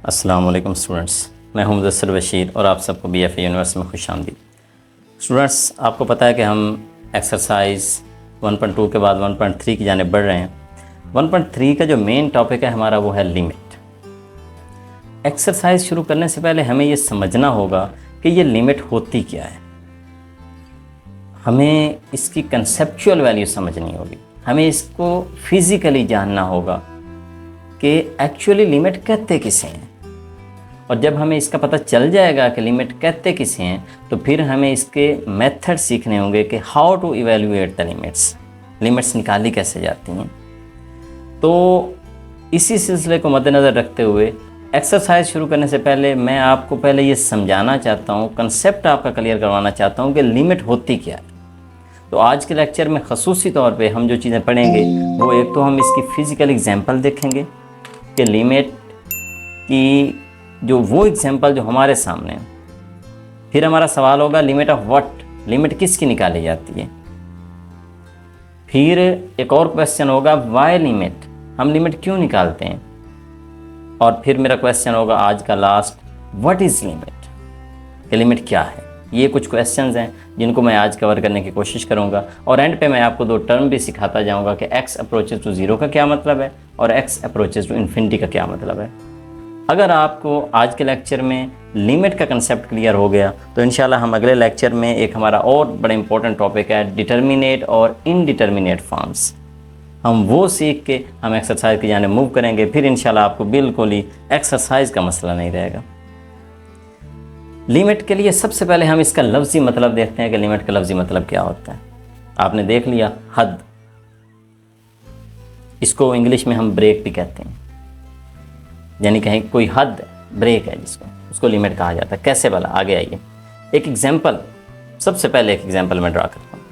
अस्सलाम वालेकुम स्टूडेंट्स, मैं हूं मुदस्सिर बशीर और आप सबको BFA यूनिवर्स में खुशामदीद। स्टूडेंट्स, आपको पता है कि हम एक्सरसाइज 1.2 के बाद 1.3 की जानिब बढ़ रहे हैं। 1.3 का जो मेन टॉपिक है हमारा वो है लिमिट। एक्सरसाइज शुरू करने से पहले हमें ये समझना होगा कि ये लिमिट होती क्या है। हमें इसकी कंसेप्चुअल वैल्यू समझनी होगी, हमें इसको फिज़िकली जानना होगा कि एक्चुअली लिमिट कहते किसे हैं। और जब हमें इसका पता चल जाएगा कि लिमिट कहते किसे हैं, तो फिर हमें इसके मेथड सीखने होंगे कि how to evaluate the limits निकाली कैसे जाती हैं। तो इसी सिलसिले को मद्देनज़र रखते हुए एक्सरसाइज शुरू करने से पहले मैं आपको पहले ये समझाना चाहता हूँ, कंसेप्ट आपका क्लियर करवाना चाहता हूँ कि लिमिट होती क्या है। तो आज के लेक्चर में ख़ुसूसी तौर पे हम जो चीज़ें पढ़ेंगे वो एक तो हम इसकी फ़िज़िकल एग्जांपल देखेंगे कि लिमिट की जो वो एग्जांपल जो हमारे सामने है। फिर हमारा सवाल होगा लिमिट ऑफ व्हाट, लिमिट किसकी निकाली जाती है। फिर एक और क्वेश्चन होगा व्हाई लिमिट, हम लिमिट क्यों निकालते हैं। और फिर मेरा क्वेश्चन होगा आज का लास्ट, व्हाट इज़ लिमिट, कि लिमिट क्या है। ये कुछ क्वेश्चंस हैं जिनको मैं आज कवर करने की कोशिश करूंगा। और एंड पे मैं आपको दो टर्म भी सिखाता जाऊंगा कि x अप्रोचेस टू ज़ीरो का क्या मतलब है और x अप्रोचेस टू इन्फिनिटी का क्या मतलब है। अगर आपको आज के लेक्चर में लिमिट का कंसेप्ट क्लियर हो गया तो इंशाल्लाह हम अगले लेक्चर में एक हमारा और बड़ा इंपॉर्टेंट टॉपिक है डिटर्मिनेट और इनडिटर्मिनेट फॉर्म्स। हम वो सीख के हम एक्सरसाइज की जाने मूव करेंगे। फिर इंशाल्लाह आपको बिल्कुल ही एक्सरसाइज का मसला नहीं रहेगा। लिमिट के लिए सबसे पहले हम इसका लफ्ज़ी मतलब देखते हैं कि लिमिट का लफ्ज़ी मतलब क्या होता है। आपने देख लिया हद, इसको इंग्लिश में हम ब्रेक भी कहते हैं, यानी कहीं कोई हद ब्रेक है जिसको, उसको लिमिट कहा जाता है। कैसे भला, आगे आइए। एक एग्जांपल, सबसे पहले एक एग्जांपल मैं ड्रा करता हूँ।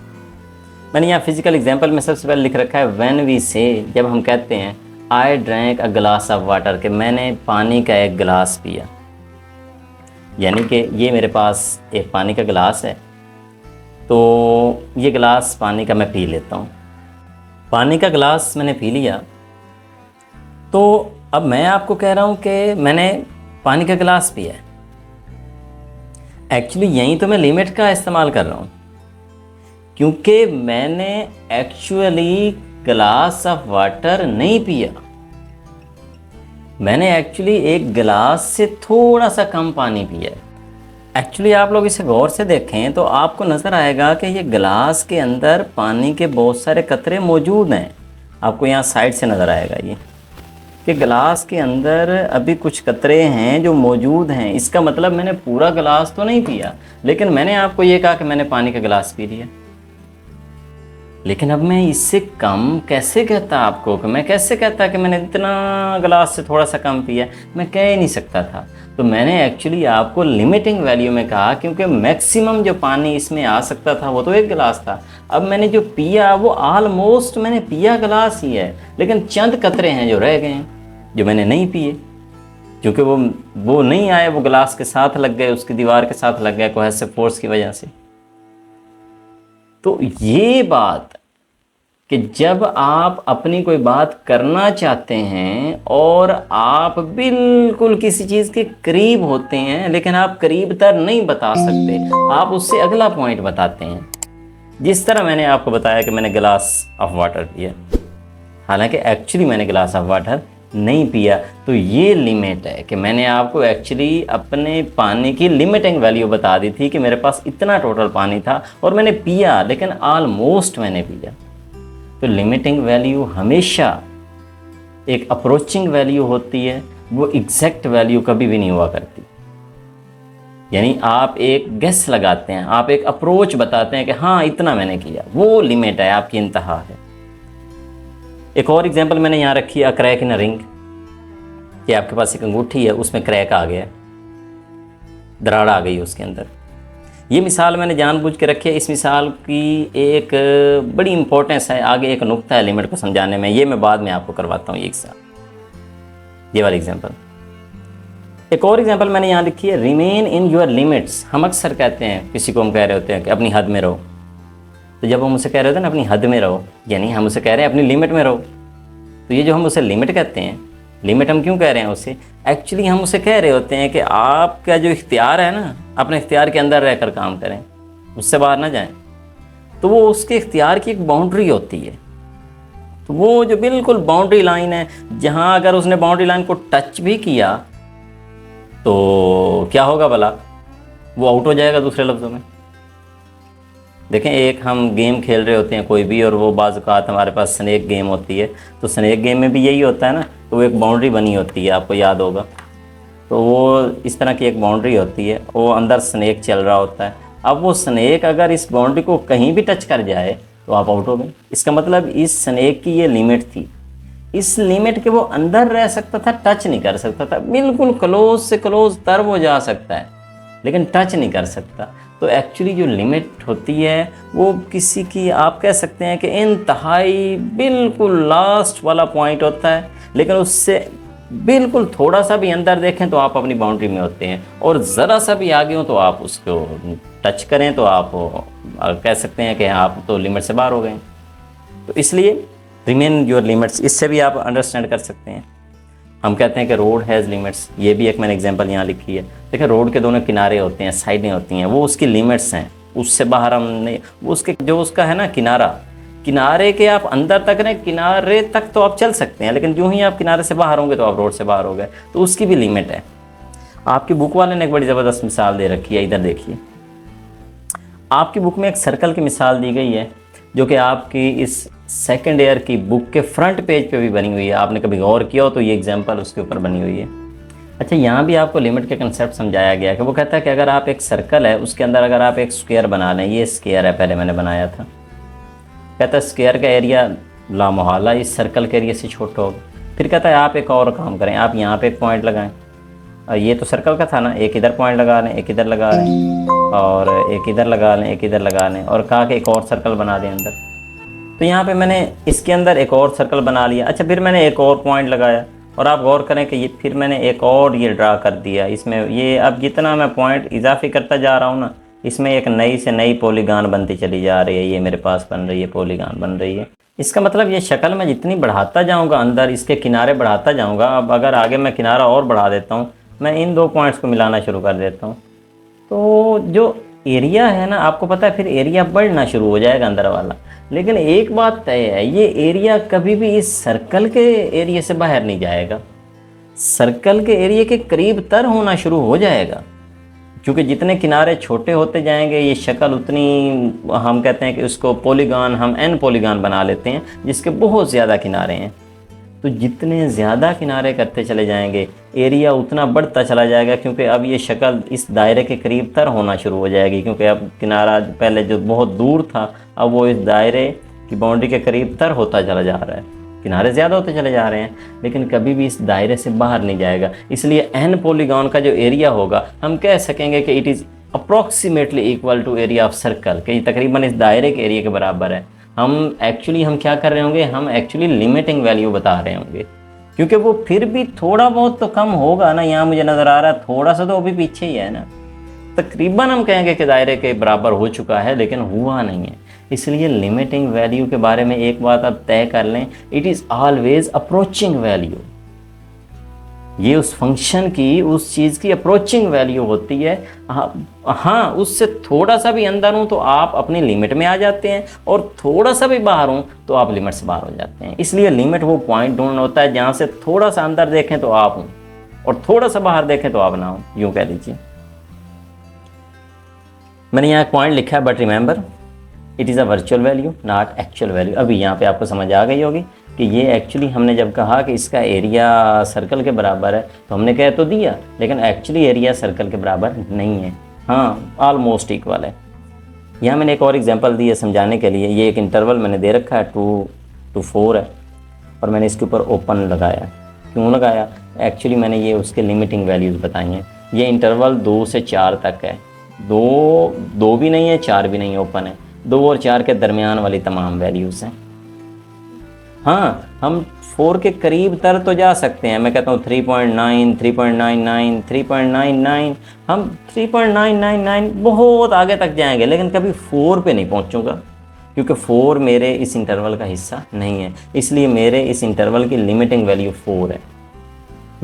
मैंने यहाँ फिजिकल एग्जांपल में सबसे पहले लिख रखा है व्हेन वी से, जब हम कहते हैं I drank a glass of water, कि मैंने पानी का एक गिलास पिया। यानी कि ये मेरे पास एक पानी का गिलास है, तो ये गिलास पानी का मैं पी लेता हूँ। पानी का गिलास मैंने पी लिया, तो अब मैं आपको कह रहा हूँ कि मैंने पानी का गिलास पिया है। एक्चुअली यहीं तो मैं लिमिट का इस्तेमाल कर रहा हूँ, क्योंकि मैंने एक्चुअली गिलास ऑफ वाटर नहीं पिया। मैंने एक्चुअली एक गिलास से थोड़ा सा कम पानी पिया है। एक्चुअली आप लोग इसे गौर से देखें तो आपको नज़र आएगा कि ये गिलास के अंदर पानी के बहुत सारे कतरे मौजूद हैं। आपको यहाँ साइड से नज़र आएगा ये कि गिलास के अंदर अभी कुछ कतरे हैं जो मौजूद हैं। इसका मतलब मैंने पूरा गिलास तो नहीं पिया, लेकिन मैंने आपको ये कहा कि मैंने पानी का गिलास पी लिया। लेकिन अब मैं इससे कम कैसे कहता आपको, कि मैं कैसे कहता कि मैंने इतना गिलास से थोड़ा सा कम पिया, मैं कह ही नहीं सकता था। तो मैंने एक्चुअली आपको लिमिटिंग वैल्यू में कहा, क्योंकि मैक्सिमम जो पानी इसमें आ सकता था वो तो एक गिलास था। अब मैंने जो पिया वो ऑलमोस्ट मैंने पिया गिलास ही है, लेकिन चंद कतरे हैं जो रह गए हैं जो मैंने नहीं पिए, क्योंकि वो नहीं आए, वो गिलास के साथ लग गए, उसकी दीवार के साथ लग गए कोहेसिव फोर्स की वजह से। तो ये बात कि जब आप अपनी कोई बात करना चाहते हैं और आप बिल्कुल किसी चीज़ के करीब होते हैं, लेकिन आप करीब तर नहीं बता सकते, आप उससे अगला पॉइंट बताते हैं। जिस तरह मैंने आपको बताया कि मैंने गिलास ऑफ वाटर पिया, हालांकि एक्चुअली मैंने गिलास ऑफ वाटर नहीं पिया। तो ये लिमिट है कि मैंने आपको एक्चुअली अपने पानी की लिमिटिंग वैल्यू बता दी थी कि मेरे पास इतना टोटल पानी था और मैंने पिया, लेकिन ऑलमोस्ट मैंने पिया। तो लिमिटिंग वैल्यू हमेशा एक अप्रोचिंग वैल्यू होती है, वो एग्जैक्ट वैल्यू कभी भी नहीं हुआ करती। यानी आप एक गेस लगाते हैं, आप एक अप्रोच बताते हैं कि हाँ इतना मैंने किया, वो लिमिट है, आपकी इंतहा है। एक और एग्जांपल मैंने यहाँ रखी है, क्रैक इन अ रिंग, कि आपके पास एक अंगूठी है, उसमें क्रैक आ गया, दरार आ गई उसके अंदर। ये मिसाल मैंने जानबूझ के रखी है। इस मिसाल की एक बड़ी इंपॉर्टेंस है, आगे एक नुक्ता है लिमिट को समझाने में, ये मैं बाद में आपको करवाता हूँ एक साथ, ये वाला एग्जांपल। एक और एग्जांपल मैंने यहाँ लिखी है, रिमेन इन योर लिमिट्स। हम अक्सर कहते हैं, किसी को हम कह रहे होते हैं कि अपनी हद में रहो, तो जब हम उसे कह रहे होते हैं ना अपनी हद में रहो, यानी हम उसे कह रहे हैं अपनी लिमिट में रहो। तो ये जो हम उसे लिमिट कहते हैं, लिमिट हम क्यों कह रहे हैं उसे? एक्चुअली हम उसे कह रहे होते हैं कि आपका जो इख्तियार है ना, अपने इख्तियार के अंदर रहकर काम करें, उससे बाहर ना जाएं। तो वो उसके इख्तियार की एक बाउंड्री होती है। तो वो जो बिल्कुल बाउंड्री लाइन है, जहाँ अगर उसने बाउंड्री लाइन को टच भी किया तो क्या होगा भला? वो आउट हो जाएगा। दूसरे लफ्ज़ों में देखें, एक हम गेम खेल रहे होते हैं कोई भी, और वो बाज़ औक़ात हमारे पास स्नैक गेम होती है, तो स्नैक गेम में भी यही होता है ना, तो वो एक बाउंड्री बनी होती है, आपको याद होगा। तो वो इस तरह की एक बाउंड्री होती है, वो अंदर स्नैक चल रहा होता है। अब वो स्नैक अगर इस बाउंड्री को कहीं भी टच कर जाए तो आप आउट हो गए। इसका मतलब इस स्नैक की ये लिमिट थी, इस लिमिट के वो अंदर रह सकता था, टच नहीं कर सकता था। बिल्कुल क्लोज से क्लोज तर वो जा सकता है, लेकिन टच नहीं कर सकता। तो एक्चुअली जो लिमिट होती है वो किसी की, आप कह सकते हैं कि इंतहाई बिल्कुल लास्ट वाला पॉइंट होता है, लेकिन उससे बिल्कुल थोड़ा सा भी अंदर देखें तो आप अपनी बाउंड्री में होते हैं, और ज़रा सा भी आगे हो तो आप उसको टच करें तो आप कह सकते हैं कि आप तो लिमिट से बाहर हो गए। तो इसलिए रिमेन योर लिमिट्स, इससे भी आप अंडरस्टैंड कर सकते हैं। हम कहते हैं कि रोड हैज़ लिमिट्स, ये भी एक मैंने एग्जांपल यहाँ लिखी है। देखिए, रोड के दोनों किनारे होते हैं, साइडें होती हैं, वो उसकी लिमिट्स हैं, उससे बाहर हम नहीं। वो उसके जो उसका है ना किनारा, किनारे के आप अंदर तक रहें, किनारे तक तो आप चल सकते हैं, लेकिन जो ही आप किनारे से बाहर होंगे तो आप रोड से बाहर हो गए। तो उसकी भी लिमिट है। आपकी बुक वाले ने एक बड़ी ज़बरदस्त मिसाल दे रखी है, इधर देखिए। आपकी बुक में एक सर्कल की मिसाल दी गई है, जो कि आपकी इस सेकेंड ईयर की बुक के फ्रंट पेज पे भी बनी हुई है। आपने कभी गौर किया हो तो ये एग्जांपल उसके ऊपर बनी हुई है। अच्छा, यहाँ भी आपको लिमिट के कंसेप्ट समझाया गया है कि वो कहता है कि अगर आप एक सर्कल है, उसके अंदर अगर आप एक स्क्वायर बना लें, ये स्क्वायर है, पहले मैंने बनाया था, कहता है स्क्वायर का एरिया लामोहला इस सर्कल के एरिया से छोटा होगा। फिर कहता है आप एक और काम करें, आप यहाँ पे एक पॉइंट लगाएं, और ये तो सर्कल का था ना, एक इधर पॉइंट लगा लें, एक इधर लगा लें, और एक इधर लगा लें, एक इधर लगा लें, और कहा कि एक और सर्कल बना दें अंदर। तो यहाँ पे मैंने इसके अंदर एक और सर्कल बना लिया। अच्छा, फिर मैंने एक और पॉइंट लगाया, और आप गौर करें कि ये फिर मैंने एक और ये ड्रा कर दिया इसमें। ये अब जितना मैं पॉइंट इजाफी करता जा रहा हूँ ना, इसमें एक नई से नई पॉलीगॉन बनती चली जा रही है। ये मेरे पास बन रही है, पॉलीगॉन बन रही है। इसका मतलब ये शक्ल मैं जितनी बढ़ाता जाऊँगा अंदर, इसके किनारे बढ़ाता जाऊँगा। अब अगर आगे मैं किनारा और बढ़ा देता हूँ, मैं इन दो पॉइंट्स को मिलाना शुरू कर देता हूँ, तो जो एरिया है ना, आपको पता है फिर एरिया बढ़ना शुरू हो जाएगा अंदर वाला। लेकिन एक बात तय है, ये एरिया कभी भी इस सर्कल के एरिया से बाहर नहीं जाएगा, सर्कल के एरिया के करीब तर होना शुरू हो जाएगा। क्योंकि जितने किनारे छोटे होते जाएंगे, ये शक्ल उतनी, हम कहते हैं कि उसको पॉलीगॉन, हम एन पॉलीगॉन बना लेते हैं जिसके बहुत ज़्यादा किनारे हैं। तो जितने ज़्यादा किनारे करते चले जाएंगे, एरिया उतना बढ़ता चला जाएगा, क्योंकि अब ये शक्ल इस दायरे के करीब तर होना शुरू हो जाएगी। क्योंकि अब किनारा पहले जो बहुत दूर था, अब वो इस दायरे की बाउंड्री के करीब तर होता चला जा रहा है, किनारे ज़्यादा होते चले जा रहे हैं, लेकिन कभी भी इस दायरे से बाहर नहीं जाएगा। इसलिए एन पॉलीगॉन का जो एरिया होगा, हम कह सकेंगे कि it is approximately equal to area of circle, कि तकरीबन इस दायरे के एरिया के बराबर है। हम क्या कर रहे होंगे, हम एक्चुअली लिमिटिंग वैल्यू बता रहे होंगे, क्योंकि वो फिर भी थोड़ा बहुत तो कम होगा ना। यहाँ मुझे नज़र आ रहा है थोड़ा सा तो अभी पीछे ही है ना, तकरीबन हम कहेंगे कि दायरे के बराबर हो चुका है, लेकिन हुआ नहीं है। इसलिए लिमिटिंग वैल्यू के बारे में एक बात आप तय कर लें, it is always approaching value. ये उस फंक्शन की, उस चीज़ की अप्रोचिंग वैल्यू होती है। हाँ, उससे थोड़ा सा भी अंदर हूँ तो आप अपनी लिमिट में आ जाते हैं, और थोड़ा सा भी बाहर हूँ तो आप लिमिट से बाहर हो जाते हैं। इसलिए लिमिट वो पॉइंट ढूंढना होता है जहाँ से थोड़ा सा अंदर देखें तो आप हूँ, और थोड़ा सा बाहर देखें तो आप ना हो, यूँ कह लीजिए। मैंने यहाँ एक पॉइंट लिखा है, but remember it is a virtual value not actual value. अभी यहाँ पे आपको समझ आ गई होगी कि ये एक्चुअली हमने जब कहा कि इसका एरिया सर्कल के बराबर है, तो हमने कह तो दिया, लेकिन एक्चुअली एरिया सर्कल के बराबर नहीं है। हाँ, ऑलमोस्ट इक्वल है। यहाँ मैंने एक और एग्जांपल दी है समझाने के लिए। ये एक इंटरवल मैंने दे रखा है 2 to 4 है, और मैंने इसके ऊपर ओपन लगाया। क्यों लगाया? एक्चुअली मैंने ये उसके लिमिटिंग वैल्यूज़ बताई हैं। ये इंटरवल 2 से 4 तक है, 2 भी नहीं है, 4 भी नहीं है, ओपन है। 2 और 4 के दरमियान वाली तमाम वैल्यूज़ हैं। हाँ, हम 4 के करीब तर तो जा सकते हैं। मैं कहता हूँ 3.9, 3.99, 3.99, हम 3.999 बहुत आगे तक जाएंगे, लेकिन कभी 4 पे नहीं पहुँचूँगा, क्योंकि 4 मेरे इस इंटरवल का हिस्सा नहीं है। इसलिए मेरे इस इंटरवल की लिमिटिंग वैल्यू 4 है।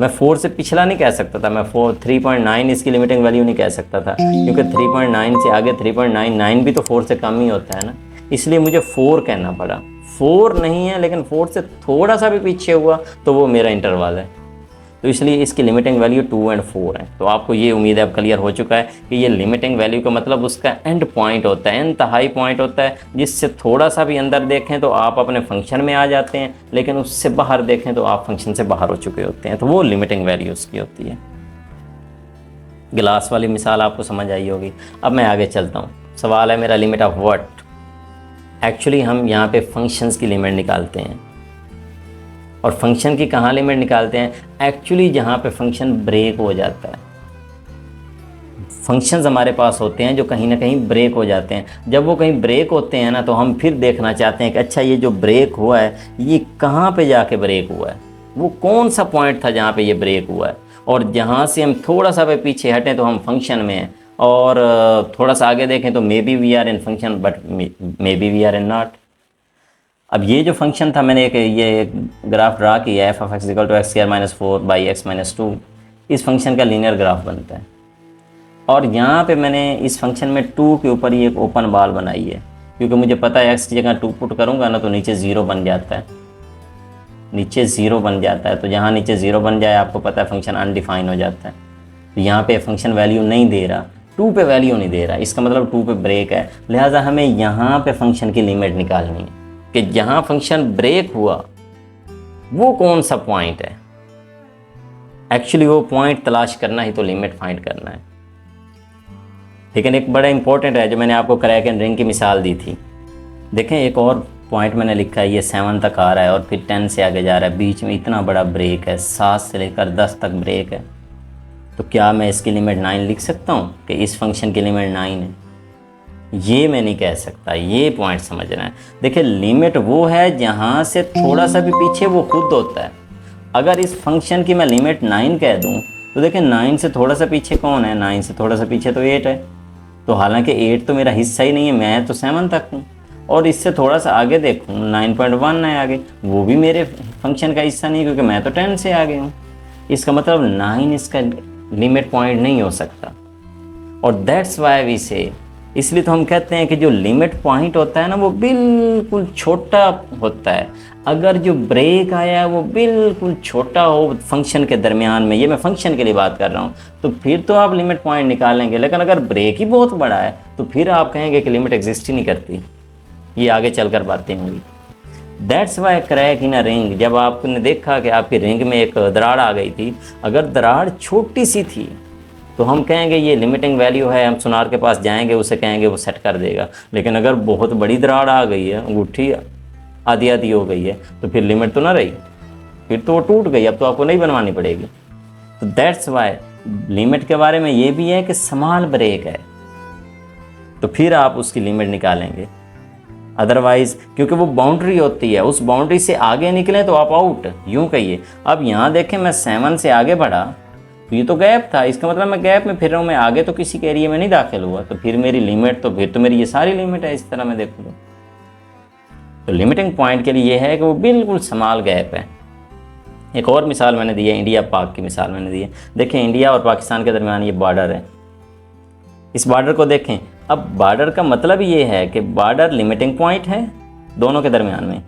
मैं 4 से पिछला नहीं कह सकता था, मैं 3.9 इसकी लिमिटिंग वैल्यू नहीं कह सकता था, क्योंकि 3.9 से आगे 3.99 भी तो 4 से कम ही होता है ना, इसलिए मुझे 4 कहना पड़ा। 4 नहीं है, लेकिन 4 से थोड़ा सा भी पीछे हुआ तो वो मेरा इंटरवल है, तो इसलिए इसकी लिमिटिंग वैल्यू 2 और 4 है। तो आपको ये उम्मीद है अब क्लियर हो चुका है कि ये लिमिटिंग वैल्यू का मतलब उसका एंड पॉइंट होता है, इंतहाई पॉइंट होता है, जिससे थोड़ा सा भी अंदर देखें तो आप अपने फंक्शन में आ जाते हैं, लेकिन उससे बाहर देखें तो आप फंक्शन से बाहर हो चुके होते हैं, तो वो लिमिटिंग वैल्यू उसकी होती है। गिलास वाली मिसाल आपको समझ आई होगी। अब मैं आगे चलता हूँ। सवाल है मेरा लिमिट ऑफ व्हाट। एक्चुअली हम यहाँ पे फंक्शंस की लिमिट निकालते हैं, और फंक्शन की कहाँ लिमिट निकालते हैं? एक्चुअली जहाँ पे फंक्शन ब्रेक हो जाता है। फंक्शंस हमारे पास होते हैं जो कहीं ना कहीं ब्रेक हो जाते हैं। जब वो कहीं ब्रेक होते हैं ना, तो हम फिर देखना चाहते हैं कि अच्छा ये जो ब्रेक हुआ है ये कहाँ पे जाके ब्रेक हुआ है, वो कौन सा पॉइंट था जहाँ पे ये ब्रेक हुआ है। और जहाँ से हम थोड़ा सा पीछे हटें तो हम फंक्शन में हैं, और थोड़ा सा आगे देखें तो maybe we are in function but maybe we are in not. अब ये जो फंक्शन था, मैंने ये ग्राफ ड्रा किया है, f(x) = x²-4/x-2। इस फंक्शन का लीनियर ग्राफ बनता है, और यहाँ पे मैंने इस फंक्शन में 2 के ऊपर ये एक ओपन बॉल बनाई है, क्योंकि मुझे पता है x की जगह 2 पुट करूँगा ना तो नीचे 0 बन जाता है, नीचे 0 बन जाता है। तो जहाँ नीचे 0 बन जाए आपको पता है फंक्शन अनडिफाइन हो जाता है। तो यहाँ पे फंक्शन वैल्यू नहीं दे रहा, 2 पे वैल्यू नहीं दे रहा, इसका मतलब 2 पे ब्रेक है। लिहाजा हमें यहाँ पे फंक्शन की लिमिट निकालनी है कि जहाँ फंक्शन ब्रेक हुआ वो कौन सा पॉइंट है। एक्चुअली वो पॉइंट तलाश करना ही तो लिमिट फाइंड करना है। लेकिन एक बड़ा इंपॉर्टेंट है, जो मैंने आपको क्रैक एंड रिंग की मिसाल दी थी। देखें एक और पॉइंट मैंने लिखा है, ये 7 तक आ रहा है और फिर 10 से आगे जा रहा है, बीच में इतना बड़ा ब्रेक है, 7 से लेकर 10 तक ब्रेक है। तो क्या मैं इसकी लिमिट 9 लिख सकता हूँ कि इस फंक्शन की लिमिट 9 है? ये मैं नहीं कह सकता, ये पॉइंट समझना है। देखिए लिमिट वो है जहाँ से थोड़ा सा भी पीछे वो खुद होता है। अगर इस फंक्शन की मैं लिमिट 9 कह दूँ तो देखिए 9 से थोड़ा सा पीछे कौन है? 9 से थोड़ा सा पीछे तो 8 है। तो हालांकि 8 तो मेरा हिस्सा ही नहीं है, मैं तो 7 तक हूँ। और इससे थोड़ा सा आगे देखूँ 9.1 है आगे, वो भी मेरे फंक्शन का हिस्सा नहीं, क्योंकि मैं तो 10 से आगे हूँ। इसका मतलब 9 इसका लिमिट पॉइंट नहीं हो सकता। और दैट्स वाई वी से, इसलिए तो हम कहते हैं कि जो लिमिट पॉइंट होता है ना वो बिल्कुल छोटा होता है। अगर जो ब्रेक आया है वो बिल्कुल छोटा हो फंक्शन के दरमियान में, ये मैं फंक्शन के लिए बात कर रहा हूँ, तो फिर तो आप लिमिट पॉइंट निकालेंगे। लेकिन अगर ब्रेक ही बहुत बड़ा है तो फिर आप कहेंगे कि लिमिट एग्जिस्ट ही नहीं करती। ये आगे चलकर बातें होंगी। That's why crack in a ring, जब आपने देखा कि आपकी रिंग में एक दरार आ गई थी, अगर दरार छोटी सी थी तो हम कहेंगे ये लिमिटिंग वैल्यू है, हम सुनार के पास जाएंगे, उसे कहेंगे वो सेट कर देगा। लेकिन अगर बहुत बड़ी दरार आ गई है, अंगूठी आधी आधी हो गई है, तो फिर लिमिट तो ना रही, फिर तो वो टूट गई, अब तो आपको नहीं बनवानी पड़ेगी। तो दैट्स वाई लिमिट के बारे में ये भी है कि स्मॉल ब्रेक है तो फिर आप उसकी लिमिट निकालेंगे। अदरवाइज क्योंकि वो बाउंड्री होती है, उस बाउंड्री से आगे निकले तो आप आउट, यूँ कहिए। अब यहाँ देखें मैं 7 से आगे बढ़ा तो ये तो गैप था, इसका मतलब मैं गैप में फिर रहा हूँ, मैं आगे तो किसी के एरिया में नहीं दाखिल हुआ, तो फिर मेरी लिमिट तो फिर तो मेरी ये सारी लिमिट है। इस तरह मैं देखूँ तो लिमिटिंग पॉइंट के लिए ये है कि वो बिल्कुल स्मॉल गैप है। एक और मिसाल मैंने दी है, इंडिया पाक की मिसाल मैंने दी है। देखें इंडिया और पाकिस्तान के दरमियान ये बॉर्डर है, इस बॉर्डर को देखें। अब बॉर्डर का मतलब ये है कि बॉर्डर लिमिटिंग पॉइंट है दोनों के दरमियान में।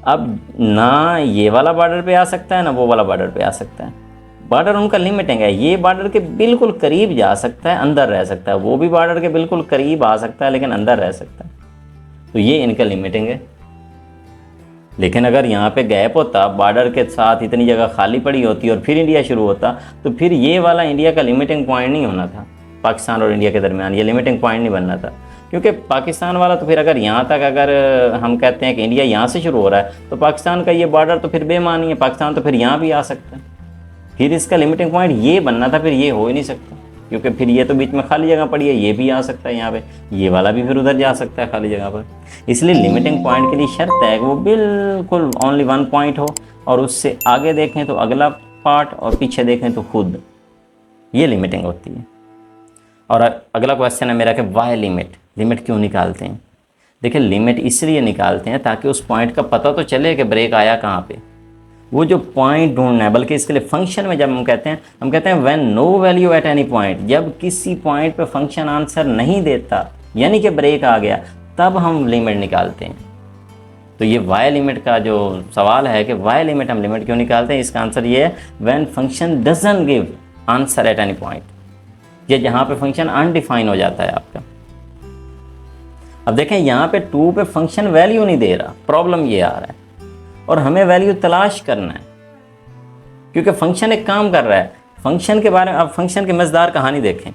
अब ना ये वाला बॉर्डर पे आ सकता है ना वो वाला बॉर्डर पे आ सकता है, बॉर्डर उनका लिमिटिंग है। ये बॉर्डर के बिल्कुल करीब जा सकता है, अंदर रह सकता है, वो भी बॉर्डर के बिल्कुल करीब आ सकता है लेकिन अंदर रह सकता है, तो ये इनका लिमिटिंग है। लेकिन अगर यहाँ पे गैप होता, बॉर्डर के साथ इतनी जगह खाली पड़ी होती और फिर इंडिया शुरू होता, तो फिर ये वाला इंडिया का लिमिटिंग पॉइंट नहीं होना था। पाकिस्तान और इंडिया के दरमियान ये लिमिटिंग पॉइंट नहीं बनना था, क्योंकि पाकिस्तान वाला तो फिर अगर यहाँ तक, अगर हम कहते हैं कि इंडिया यहाँ से शुरू हो रहा है तो पाकिस्तान का ये बॉर्डर तो फिर बेमानी है, पाकिस्तान तो फिर यहाँ भी आ सकता है। फिर इसका लिमिटिंग पॉइंट ये बनना था, फिर ये हो ही नहीं सकता, क्योंकि फिर ये तो बीच में खाली जगह पड़ी है, ये भी आ सकता है यहाँ पे, ये वाला भी फिर उधर जा सकता है खाली जगह पर। इसलिए लिमिटिंग पॉइंट के लिए शर्त है कि वो बिल्कुल ओनली 1 पॉइंट हो, और उससे आगे देखें तो अगला पार्ट और पीछे देखें तो खुद, ये लिमिटिंग होती है। और अगला क्वेश्चन है मेरा कि वाई लिमिट, लिमिट क्यों निकालते हैं? देखिए लिमिट इसलिए निकालते हैं ताकि उस पॉइंट का पता तो चले कि ब्रेक आया कहाँ पे। वो जो पॉइंट ढूंढना है, बल्कि इसके लिए फंक्शन में जब हम कहते हैं when no value at any point, जब किसी पॉइंट पे फंक्शन आंसर नहीं देता यानी कि ब्रेक आ गया, तब हम लिमिट निकालते हैं। तो ये वाई लिमिट का जो सवाल है कि वाई लिमिट हम लिमिट क्यों निकालते हैं, इसका आंसर ये है when function doesn't give answer eight any point, ये जहाँ पे फंक्शन अनडिफाइन हो जाता है आपका। अब देखें यहाँ पे 2 पे फंक्शन वैल्यू नहीं दे रहा, प्रॉब्लम ये आ रहा है, और हमें वैल्यू तलाश करना है क्योंकि फंक्शन एक काम कर रहा है। फंक्शन के बारे में आप फंक्शन की मज़ेदार कहानी देखें।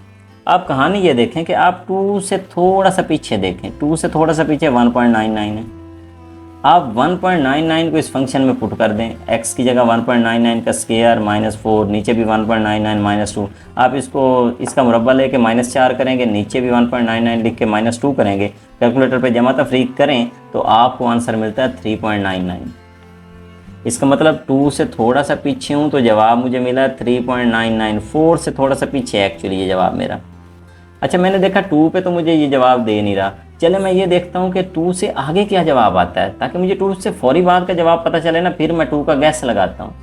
आप कहानी ये देखें कि आप 2 से थोड़ा सा पीछे देखें, 2 से थोड़ा सा पीछे 1.99 है। आप 1.99 को इस फंक्शन में पुट कर दें, x की जगह 1.99 का स्क्वायर -4, नीचे भी 1.99 -2। आप इसका मुरब्बा लेके -4 करेंगे, नीचे भी 1.99 लिख के -2 करेंगे, कैलकुलेटर पे जमा तफरीक करें तो आपको आंसर मिलता है 3.99। इसका मतलब 2 से थोड़ा सा पीछे हूँ तो जवाब मुझे मिला 3.99, 4 से थोड़ा सा पीछे एक्चुअली ये जवाब मेरा। अच्छा, मैंने देखा 2 पे तो मुझे ये जवाब दे नहीं रहा, चले मैं ये देखता हूँ कि 2 से आगे क्या जवाब आता है, ताकि मुझे 2 से फौरी बाद का जवाब पता चले ना, फिर मैं 2 का गैस लगाता हूँ।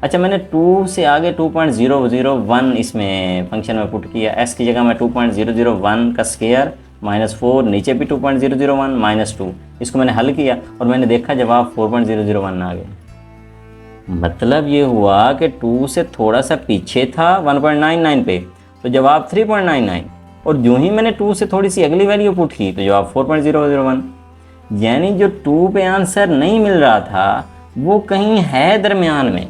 अच्छा, मैंने 2 से आगे 2.001 इसमें फंक्शन में पुट किया, s की जगह मैं 2.001 का स्क्वायर -4, नीचे भी 2.001 -2, इसको मैंने हल किया और मैंने देखा जवाब 4.001 आ गया। मतलब ये हुआ कि 2 से थोड़ा सा पीछे था 1.99 पे तो जवाब 3.99, और यूँ ही मैंने 2 से थोड़ी सी अगली वैल्यू पुट की तो जवाब 4.001। यानी जो 2 पे आंसर नहीं मिल रहा था वो कहीं है दरमियान में।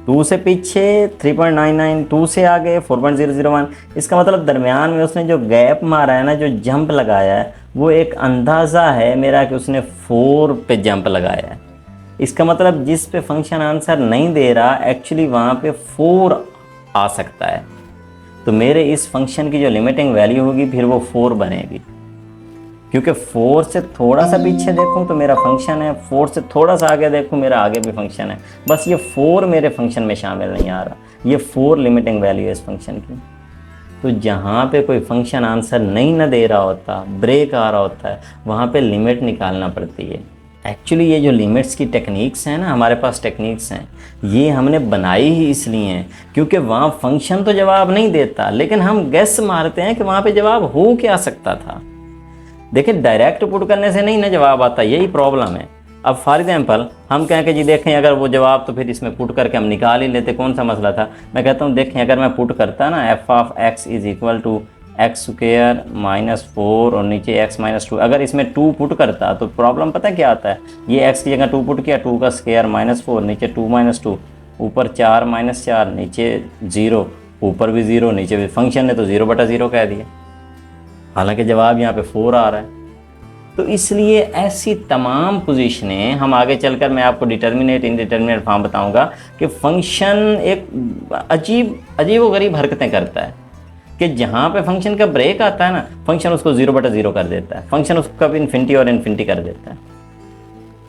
2 से पीछे 3.99, 2 से आगे 4.001। इसका मतलब दरमियान में उसने जो गैप मारा है ना, जो जंप लगाया है, वो एक अंदाज़ा है मेरा कि उसने 4 पे जंप लगाया है। इसका मतलब जिस पे फंक्शन आंसर नहीं दे रहा एक्चुअली वहाँ पे 4 आ सकता है, तो मेरे इस फंक्शन की जो लिमिटिंग वैल्यू होगी फिर वो 4 बनेगी, क्योंकि 4 से थोड़ा सा पीछे देखूं तो मेरा फंक्शन है, 4 से थोड़ा सा आगे देखूं मेरा आगे भी फंक्शन है, बस ये 4 मेरे फंक्शन में शामिल नहीं आ रहा, ये 4 लिमिटिंग वैल्यू है इस फंक्शन की। तो जहाँ पे कोई फंक्शन आंसर नहीं ना दे रहा होता, ब्रेक आ रहा होता है, वहाँ पे लिमिट निकालना पड़ती है। एक्चुअली ये जो लिमिट्स की टेक्निक्स हैं ना, हमारे पास टेक्निक्स हैं, ये हमने बनाई ही इसलिए हैं क्योंकि वहाँ फंक्शन तो जवाब नहीं देता, लेकिन हम गेस मारते हैं कि वहाँ पे जवाब हो क्या सकता था। देखिए, डायरेक्ट पुट करने से नहीं ना जवाब आता, यही प्रॉब्लम है। अब फॉर एग्जांपल हम कहें कि जी देखें अगर वो जवाब तो फिर इसमें पुट करके हम निकाल ही लेते, कौन सा मसला था। मैं कहता हूँ देखें अगर मैं पुट करता ना f(x) = x² -4 और नीचे x -2, अगर इसमें 2 पुट करता तो प्रॉब्लम पता क्या आता है, ये x की जगह 2 पुट किया, 2 का स्क्वायर -4, नीचे 2 -2, ऊपर 4 -4, नीचे 0, ऊपर भी 0, नीचे भी, फंक्शन ने तो 0/0 कह दिया, हालांकि जवाब यहाँ पे 4 आ रहा है। तो इसलिए ऐसी तमाम पोजीशनें हम आगे चलकर मैं आपको डिटर्मिनेट इनडिटर्मिनेट फॉर्म बताऊंगा कि फंक्शन एक अजीब व गरीब हरकतें करता है कि जहाँ पे फंक्शन का ब्रेक आता है ना, फंक्शन उसको 0/0 कर देता है, फंक्शन उसको कभी इन्फिनिटी और इन्फिनिटी कर देता है।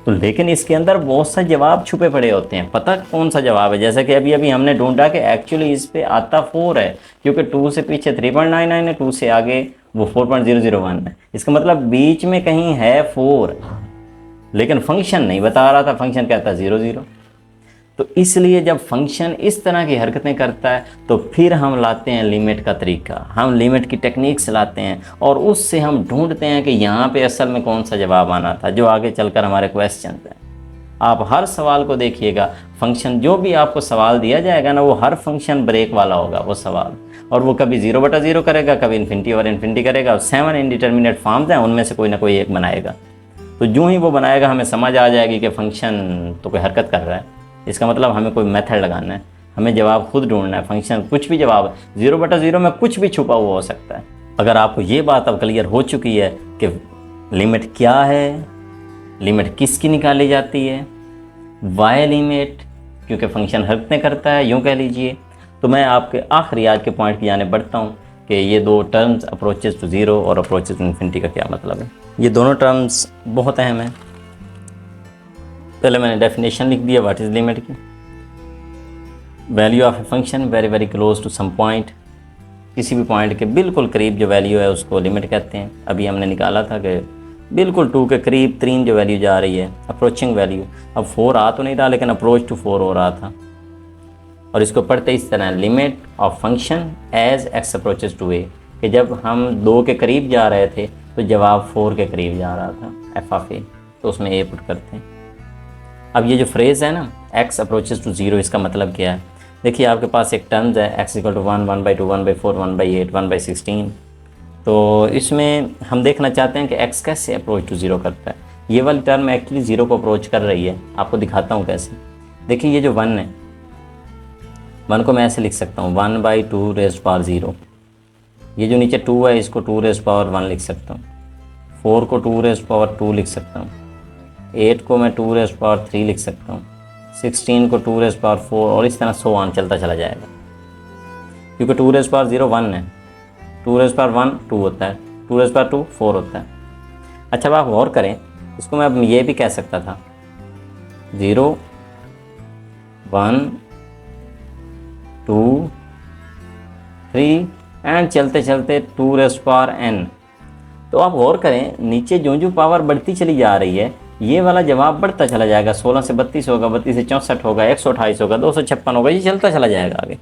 तो लेकिन इसके अंदर बहुत सा जवाब छुपे पड़े होते हैं, पता कौन सा जवाब है। जैसे कि अभी अभी हमने ढूंढा कि एक्चुअली इस पे आता 4 है, क्योंकि 2 से पीछे 3.99 है, 2 से आगे वो 4.001 है। इसका मतलब बीच में कहीं है 4, लेकिन फंक्शन नहीं बता रहा था, फंक्शन कहता 0 तो इसलिए जब फंक्शन इस तरह की हरकतें करता है तो फिर हम लाते हैं लिमिट का तरीका, हम लिमिट की टेक्निक्स लाते हैं और उससे हम ढूंढते हैं कि यहाँ पे असल में कौन सा जवाब आना था, जो आगे चलकर हमारे क्वेश्चन हैं। आप हर सवाल को देखिएगा, फंक्शन जो भी आपको सवाल दिया जाएगा ना, वो हर फंक्शन ब्रेक वाला होगा वो सवाल, और वो कभी 0/0 करेगा, कभी इन्फिनिटी और इन्फिनिटी करेगा, और 7 इनडिटर्मिनेट फॉर्म्स हैं, उनमें से कोई ना कोई एक बनाएगा। तो जो ही वो बनाएगा हमें समझ आ जाएगी कि फंक्शन तो कोई हरकत कर रहा है, इसका मतलब हमें कोई मेथड लगाना है, हमें जवाब खुद ढूंढना है। फंक्शन कुछ भी जवाब 0/0 में कुछ भी छुपा हुआ हो सकता है। अगर आपको ये बात अब क्लियर हो चुकी है कि लिमिट क्या है, लिमिट किसकी निकाली जाती है, वाई लिमिट क्योंकि फंक्शन हरकतें करता है, यूँ कह लीजिए, तो मैं आपके आखिरी आज के पॉइंट की जाने बढ़ता हूँ कि ये 2 टर्म्स अप्रोचेज टू 0 और अप्रोचेज टू इन्फिनिटी का क्या मतलब है। ये दोनों टर्म्स बहुत अहम हैं। पहले मैंने डेफिनेशन लिख दिया व्हाट इज़ लिमिट की। Value of a function very close to some point, किसी भी पॉइंट के बिल्कुल करीब जो वैल्यू है उसको लिमिट कहते हैं। अभी हमने निकाला था कि बिल्कुल 2 के करीब 3 जो वैल्यू जा रही है, अप्रोचिंग वैल्यू। अब 4 आ तो नहीं रहा, लेकिन अप्रोच टू 4 हो रहा था। और इसको पढ़ते इस तरह, limit of function as x approaches to a, कि जब हम 2 के करीब जा रहे थे तो जवाब 4 के करीब जा रहा था, एफ ऑफ ए, तो उसमें ए पुट करते हैं। अब ये जो फ्रेज़ है ना, एक्स अप्रोचेस टू 0, इसका मतलब क्या है? देखिए आपके पास एक टर्म्स है एक्स इक्वल टू 1, 1/2, 1/4, 1/8, 1/16। तो इसमें हम देखना चाहते हैं कि x कैसे अप्रोच टू 0 करता है। ये वाली टर्म एक्चुअली 0 को अप्रोच कर रही है, आपको दिखाता हूँ कैसे। देखिए ये जो 1 है, 1 को मैं ऐसे लिख सकता हूँ 1/2 रेज़्ड पावर 0। ये जो नीचे 2 है, इसको 2 रेज़्ड पावर 1 लिख सकता हूँ। 4 को 2 रेज़्ड पावर 2 लिख सकता हूँ। 8 को मैं 2 रेज़्ड पावर 3 लिख सकता हूँ। 16 को 2 रेज़्ड पावर 4, और इस तरह सो ऑन चलता चला जाएगा, क्योंकि 2 रेज़्ड पावर 0 1 है, 2 रेज़्ड पावर 1 2 होता है, 2 रेज़्ड पावर 2 4 होता है। अच्छा अब आप गौर करें, इसको मैं अब ये भी कह सकता था 0 1 2 3 एंड चलते चलते 2 रेज़्ड पावर n। तो आप गौर करें, नीचे जो जो पावर बढ़ती चली जा रही है, ये वाला जवाब बढ़ता चला जाएगा। 16 से 32 होगा, 32 से 64 होगा, 128 होगा, 256 होगा, ये चलता चला जाएगा आगे।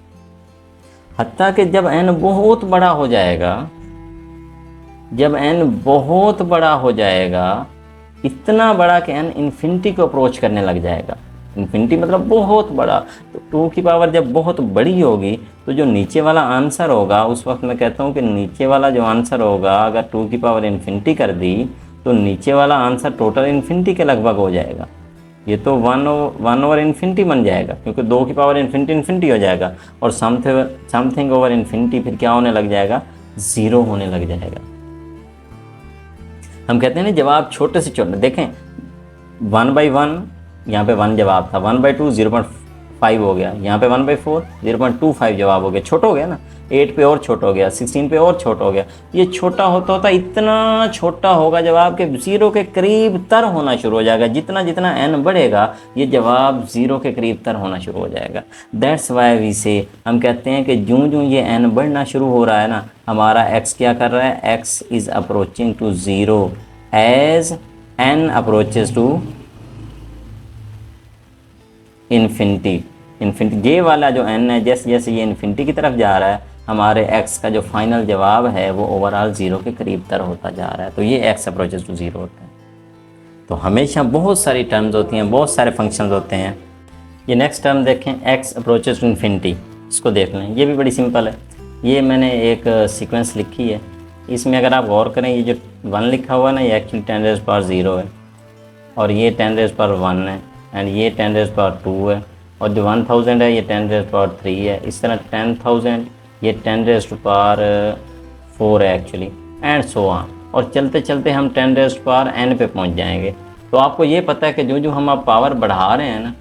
हत्ता कि जब n बहुत बड़ा हो जाएगा, जब n बहुत बड़ा हो जाएगा, इतना बड़ा कि n इन्फिनिटी को अप्रोच करने लग जाएगा। इन्फिनिटी मतलब बहुत बड़ा। तो 2 की पावर जब बहुत बड़ी होगी तो जो नीचे वाला आंसर होगा, उस वक्त मैं कहता हूँ कि नीचे वाला जो आंसर होगा, अगर 2 की पावर इन्फिनिटी कर दी तो नीचे वाला आंसर टोटल इन्फिनिटी के लगभग हो जाएगा। ये तो 1 ओवर इन्फिनिटी बन जाएगा, क्योंकि 2 की पावर इन्फिनिटी हो जाएगा, और समथिंग ओवर इन्फिनिटी फिर क्या होने लग जाएगा? 0 होने लग जाएगा। हम कहते हैं ना जवाब छोटे से छोटे, देखें 1/1 यहाँ पे 1 जवाब था, 1/2 0.5 हो गया, यहाँ पे 1/4 0.25 जवाब हो गया, छोटा हो गया ना। 8 पे और छोटा हो गया, 16 पे और छोटा हो गया। ये छोटा होता होता इतना छोटा होगा जवाब के 0 के करीब तर होना शुरू हो जाएगा। जितना जितना n बढ़ेगा, ये जवाब 0 के करीब तर होना शुरू हो जाएगा। दैट्स वाई वी से, हम कहते हैं कि जूँ जूँ ये n बढ़ना शुरू हो रहा है ना, हमारा x क्या कर रहा है? x is approaching to 0 as n approaches to infinity. ये वाला जो n है, जैसे जैसे ये इन्फिनिटी की तरफ जा रहा है, हमारे x का जो फाइनल जवाब है वो ओवरऑल 0 के करीब तर होता जा रहा है। तो ये x अप्रोचेस टू 0 होता है। तो हमेशा बहुत सारी टर्म्स होती हैं, बहुत सारे फंक्शंस होते हैं। ये नेक्स्ट टर्म देखें, x अप्रोचेस टू इन्फिनिटी, इसको देख लें। ये भी बड़ी सिंपल है। ये मैंने एक सीक्वेंस लिखी है, इसमें अगर आप गौर करें, ये जो 1 लिखा हुआ है ना, ये एक्चुअली 10 रेज़ पावर 0 है, और ये 10 रेज़ पावर 1 है, एंड ये 10 रेज़ पावर 2 है, और जो 1000 है ये 10 रेज़ पावर 3 है। इस तरह 10,000 ये 10 रेज़ पावर 4 है एक्चुअली, एंड सो ऑन। और चलते चलते हम 10 रेज़ पावर n पे पहुंच जाएंगे। तो आपको ये पता है कि जो जो हम अब पावर बढ़ा रहे हैं ना,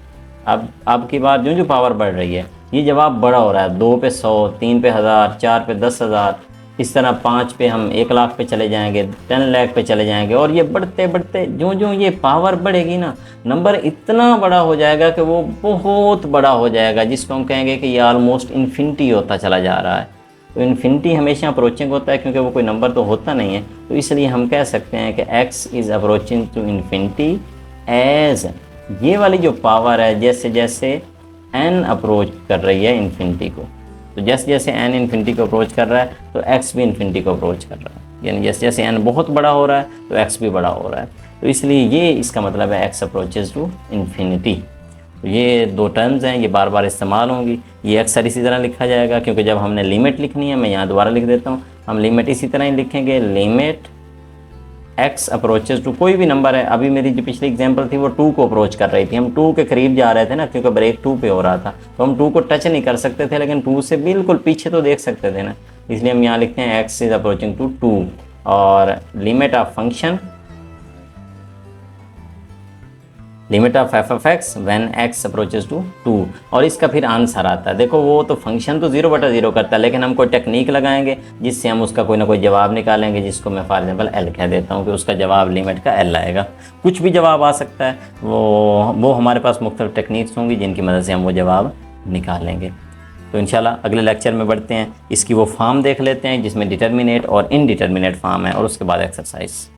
अब की बार जो जो पावर बढ़ रही है, ये जवाब बड़ा हो रहा है। 2 पे 100, 3 पे 1000, 4 पे 10,000, इस तरह 5 पे हम 1 लाख पे चले जाएंगे, 10 लाख पे चले जाएंगे, और ये बढ़ते बढ़ते जो जो ये पावर बढ़ेगी ना, नंबर इतना बड़ा हो जाएगा कि वो बहुत बड़ा हो जाएगा, जिसको हम कहेंगे कि ये ऑलमोस्ट इन्फिनिटी होता चला जा रहा है। तो इन्फिनिटी हमेशा अप्रोचिंग होता है, क्योंकि वो कोई नंबर तो होता नहीं है। तो इसलिए हम कह सकते हैं कि x is approaching to infinity as, ये वाली जो पावर है, जैसे जैसे n अप्रोच कर रही है इन्फिनिटी को, तो जैसे जैसे n इन्फिनिटी को अप्रोच कर रहा है तो x भी इन्फिनिटी को अप्रोच कर रहा है। यानी जैसे जैसे n बहुत बड़ा हो रहा है तो x भी बड़ा हो रहा है। तो इसलिए ये इसका मतलब है x अप्रोचेज टू इन्फिनिटी। तो ये 2 टर्म्स हैं, ये बार बार इस्तेमाल होंगी। ये अक्सर इसी तरह लिखा जाएगा, क्योंकि जब हमने लिमिट लिखनी है, मैं यहाँ दोबारा लिख देता हूँ, हम लिमिट इसी तरह ही लिखेंगे, लिमिट x अप्रोचेज टू, कोई भी नंबर है। अभी मेरी जो पिछली एग्जांपल थी वो 2 को अप्रोच कर रही थी, हम 2 के करीब जा रहे थे ना, क्योंकि ब्रेक 2 पे हो रहा था, तो हम 2 को टच नहीं कर सकते थे, लेकिन 2 से बिल्कुल पीछे तो देख सकते थे ना। इसलिए हम यहाँ लिखते हैं x इज़ अप्रोचिंग टू 2, और limit of function, limit of F of X when x approaches to 2, और इसका फिर आंसर आता है। देखो वो तो फंक्शन तो 0/0 करता है, लेकिन हम कोई टेक्निक लगाएंगे जिससे हम उसका कोई ना कोई जवाब निकालेंगे, जिसको मैं फॉर एग्जांपल l कह देता हूँ कि उसका जवाब लिमिट का l आएगा। कुछ भी जवाब आ सकता है, वो हमारे पास मुख्तलिफ टेक्निक्स होंगी जिनकी मदद से हम वो जवाब निकालेंगे। तो इंशाल्लाह अगले लेक्चर में बढ़ते हैं, इसकी वो फॉर्म देख लेते हैं जिसमें डिटर्मिनेट और इनडिटर्मिनेट फॉर्म है, और उसके बाद एक्सरसाइज।